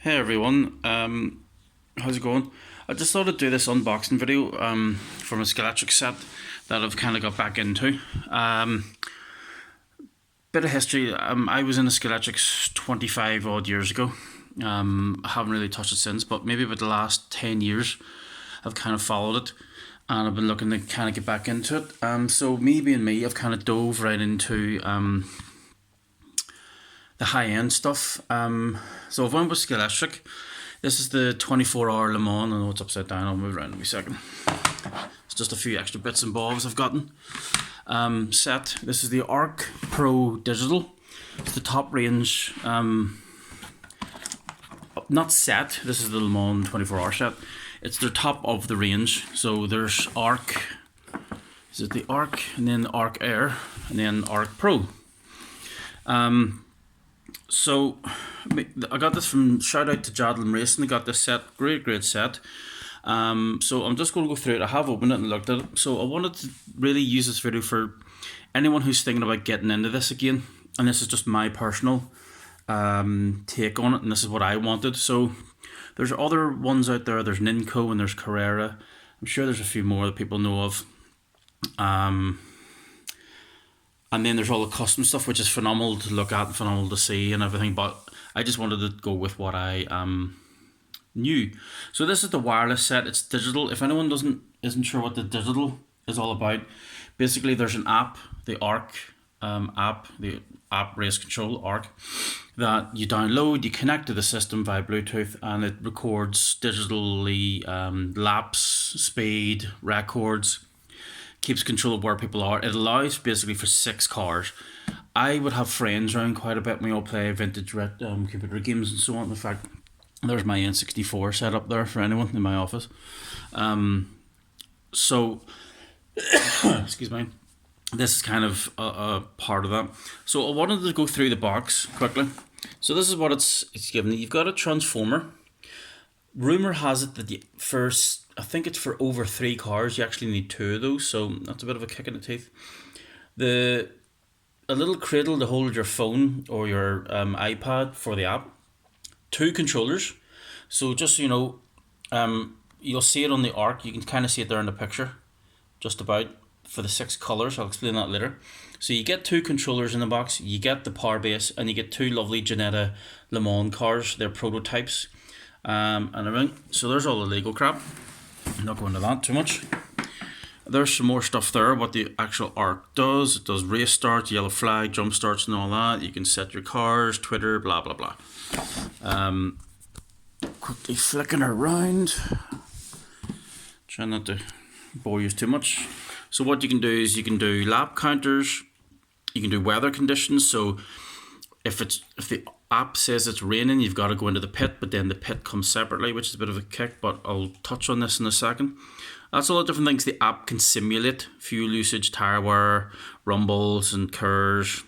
Hey everyone, how's it going? I just thought I'd do this unboxing video from a Scalextric set that I've kind of got back into. Bit of history, I was in a Scalextric 25 odd years ago. I haven't really touched it since, but maybe about the last 10 years I've kind of followed it and I've been looking to kind of get back into it. So me being me, I've kind of dove right into the high-end stuff. So I've went with Scalextric. This is the 24-hour Le Mans. I know it's upside down, I'll move around in a second. It's just a few extra bits and bobs I've gotten. Set. This is the Arc Pro Digital. It's the top range, not set, this is the Le Mans 24-hour set. It's the top of the range. So there's Arc, is it the Arc, and then Arc Air, and then Arc Pro. So I got this from, shout out to Jadlin Racing. I got this set, great set. So I'm just going to go through it. I have opened it and looked at it. So I wanted to really use this video for anyone who's thinking about getting into this again. And this is just my personal take on it, and this is what I wanted. So there's other ones out there. There's Ninco and there's Carrera. I'm sure there's a few more that people know of. And then there's all the custom stuff, which is phenomenal to look at and phenomenal to see and everything. But I just wanted to go with what I knew. So this is the wireless set. It's digital. If anyone isn't sure what the digital is all about, basically there's an app, the Arc app, the app race control Arc, that you download. You connect to the system via Bluetooth, and it records digitally laps, speed, records. Keeps control of where people are. It allows basically for 6 cars. I would have friends around quite a bit. We all play vintage computer games and so on. In fact, there's my N64 set up there for anyone in my office. So, excuse me, this is kind of a part of that. So I wanted to go through the box quickly. So this is what it's given. You've got a transformer. Rumor has it that I think it's for over 3 cars, you actually need 2 of those, so that's a bit of a kick in the teeth. A little cradle to hold your phone or your iPad for the app. 2 controllers. So just so you know, you'll see it on the Arc. You can kind of see it there in the picture, just about, for the 6 colours. I'll explain that later. So you get 2 controllers in the box, you get the power base, and you get 2 lovely Ginetta Le Mans cars. They're prototypes and everything. So there's all the Lego crap. I'm not going into that too much. There's some more stuff there, what the actual Arc does. It does race starts, yellow flag, jump starts and all that. You can set your cars, Twitter, blah blah blah. Quickly flicking around. Try not to bore you too much. So what you can do is you can do lap counters, you can do weather conditions. So if the app says it's raining, you've got to go into the pit, but then the pit comes separately, which is a bit of a kick, but I'll touch on this in a second. That's a lot of different things the app can simulate: fuel usage, tire wear, rumbles and curves,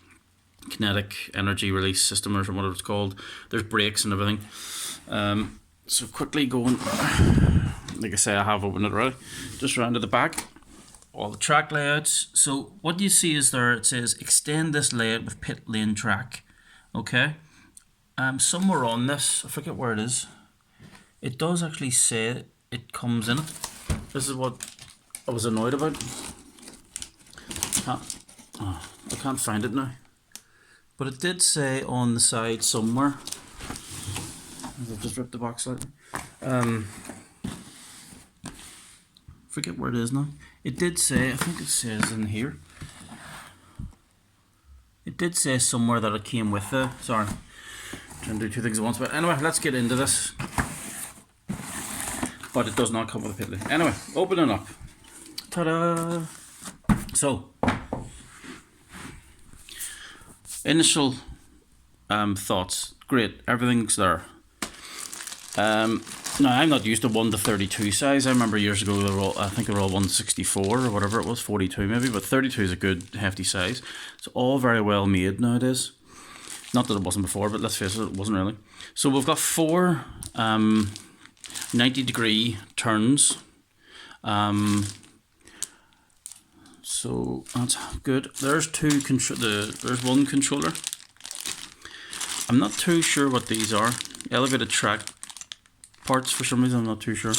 kinetic energy release system or whatever it's called. There's brakes and everything. So quickly going, like I say, I have opened it already. Just around to the back, all the track layouts. So what you see is there, it says extend this layout with pit lane track. Okay. Somewhere on this, I forget where it is, it does actually say it comes in it. This is what I was annoyed about. I can't find it now. But it did say on the side somewhere. I've just ripped the box out. Forget where it is now. It did say, I think it says in here. It did say somewhere that it came with the, sorry. Trying to do 2 things at once, but anyway, let's get into this. But it does not come with a pit lane. Anyway, opening up. Ta-da! So, initial thoughts. Great, everything's there. Now, I'm not used to 1 to 32 size. I remember years ago, I think they were all 164 or whatever it was, 42 maybe, but 32 is a good hefty size. It's all very well made nowadays. Not that it wasn't before, but let's face it, it wasn't really. So we've got 4 90-degree turns. So that's good. There's there's 1 controller. I'm not too sure what these are. elevated track parts for some reason, I'm not too sure.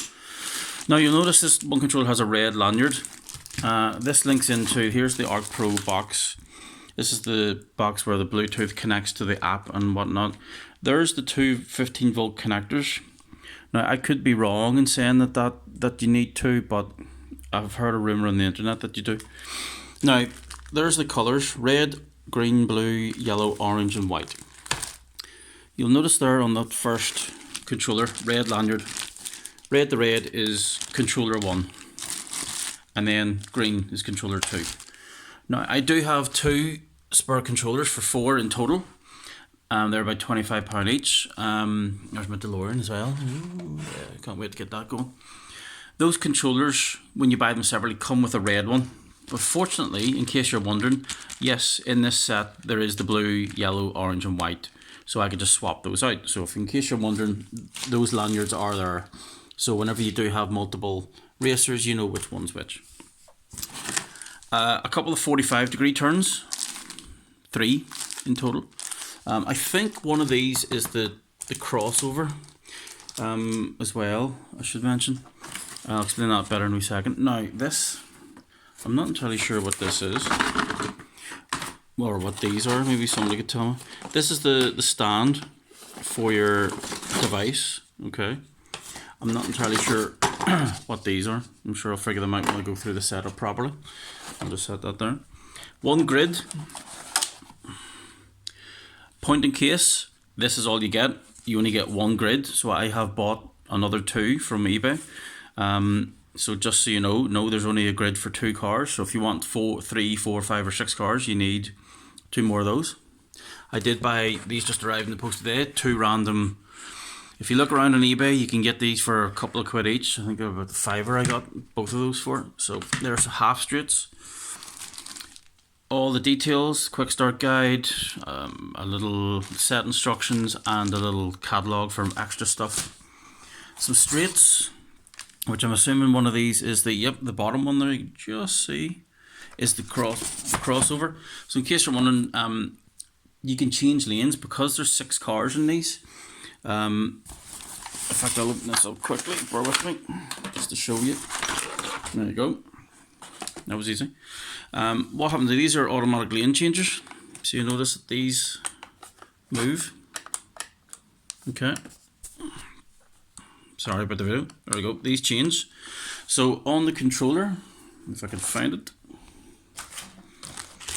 Now you'll notice this one controller has a red lanyard. This links into, here's the Arc Pro box. This is the box where the Bluetooth connects to the app and whatnot. There's the two 15-volt connectors. Now I could be wrong in saying that you need two, but I've heard a rumour on the internet that you do. Now there's the colours: red, green, blue, yellow, orange and white. You'll notice there on that first controller, red lanyard, red to red is controller 1, and then green is controller 2. Now I do have two spare controllers for 4 in total. They're about £25 each. There's my DeLorean as well. Ooh, yeah, can't wait to get that going. Those controllers, when you buy them separately, come with a red one. But fortunately, in case you're wondering, yes, in this set there is the blue, yellow, orange and white. So I could just swap those out. So if in case you're wondering, those lanyards are there. So whenever you do have multiple racers, you know which one's which. A couple of 45-degree turns, 3 in total. I think one of these is the crossover as well, I should mention. I'll explain that better in a second. Now this, I'm not entirely sure what this is, or what these are. Maybe somebody could tell me. This is the stand for your device. Okay, I'm not entirely sure what these are. I'm sure I'll figure them out when I go through the setup properly. I'll just set that there. One grid. Point and case. This is all you get. You only get one grid. So I have bought another 2 from eBay. So just so you know, no, there's only a grid for 2 cars. So if you want 4, 3, 4, 5 or 6 cars, you need 2 more of those. I did buy these, just arrived in the post today, 2 random. If you look around on eBay, you can get these for a couple of quid each. I think about £5 I got both of those for. So there's half straights. All the details, quick start guide, a little set instructions and a little catalogue for extra stuff. Some straights, which I'm assuming one of these is the bottom one there you just see is the crossover. So in case you're wondering, you can change lanes because there's 6 cars in these. In fact, I'll open this up quickly, bear with me, just to show you. There you go. That was easy. What happens is these are automatic lane changers. So you notice that these move. Okay. Sorry about the video. There we go. These change. So on the controller, if I can find it,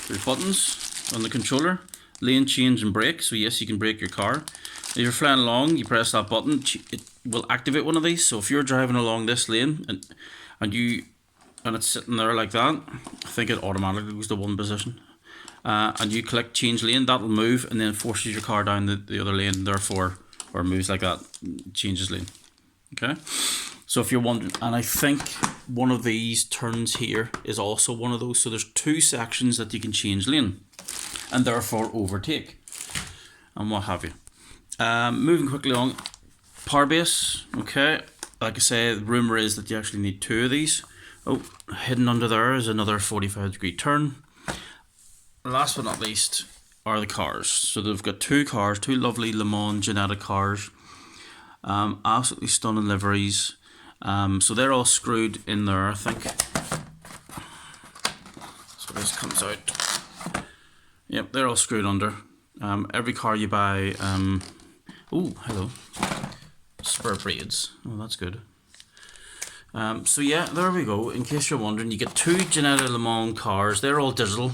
there's buttons on the controller. Lane change and brake. So yes, you can brake your car. If you're flying along, you press that button. It will activate one of these. So if you're driving along this lane and it's sitting there like that, I think it automatically goes to one position. And you click change lane, that'll move and then forces your car down the other lane, therefore, or moves like that, changes lane. Okay, so if you're wondering, and I think one of these turns here is also one of those. So there's 2 sections that you can change lane and therefore overtake and what have you. Moving quickly on, power base. Okay, like I say, the rumour is that you actually need 2 of these. Oh, hidden under there is another 45-degree turn. Last but not least are the cars. So they've got 2 cars, 2 lovely Le Mans genetic cars. Absolutely stunning liveries. So they're all screwed in there, I think. So this comes out. Yep, they're all screwed under. Every car you buy. Oh, hello. Spur braids. Oh, that's good. So yeah, there we go. In case you're wondering, you get 2 genetic Le Mans cars. They're all digital.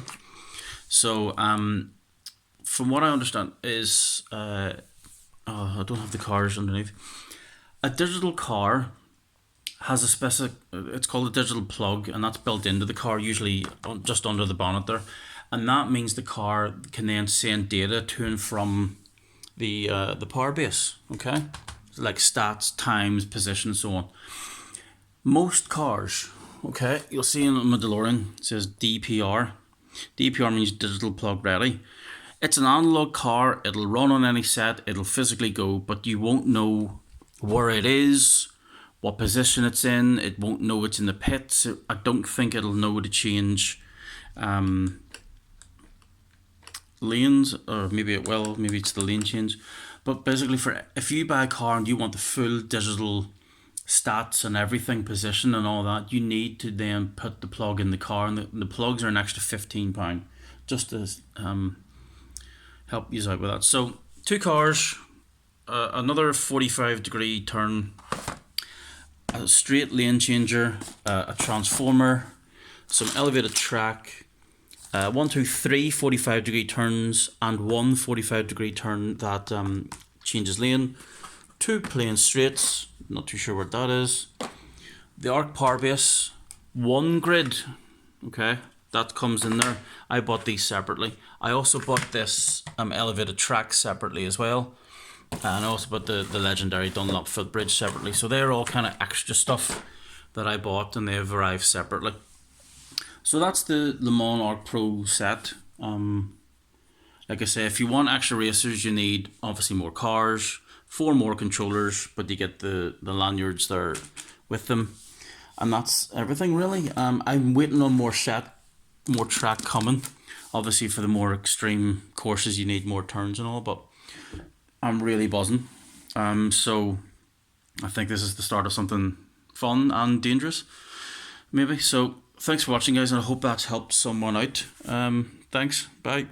So from what I understand is, I don't have the cars underneath. A digital car has a specific, it's called a digital plug, and that's built into the car, usually just under the bonnet there. And that means the car can then send data to and from the power base. Okay, so like stats, times, position, and so on. Most cars, okay, you'll see in my DeLorean, it says DPR. DPR means digital plug ready. It's an analog car, it'll run on any set, it'll physically go, but you won't know where it is, what position it's in, it won't know it's in the pits. I don't think it'll know to change lanes, or maybe it will, maybe it's the lane change. But basically, for if you buy a car and you want the full digital stats and everything, position and all that, you need to then put the plug in the car, and the plugs are an extra £15 just to help you out with that. So 2 cars, another 45-degree turn, a straight lane changer, a transformer, some elevated track, 1, 2, 3 45-degree turns, and one 45-degree turn that changes lane, 2 plain straights, not too sure what that is, the arc power base, 1 grid, okay, that comes in there. I bought these separately. I also bought this elevated track separately as well, and I also bought the legendary Dunlop footbridge separately. So they're all kind of extra stuff that I bought, and they've arrived separately. So that's the Le Mans Arc Pro set. Like I say, if you want extra racers, you need obviously more cars, 4 more controllers, but you get the lanyards there with them, and that's everything really. I'm waiting on more track coming. Obviously, for the more extreme courses, you need more turns and all, but I'm really buzzing. So I think this is the start of something fun and dangerous, maybe. So thanks for watching, guys, and I hope that's helped someone out. Thanks. Bye.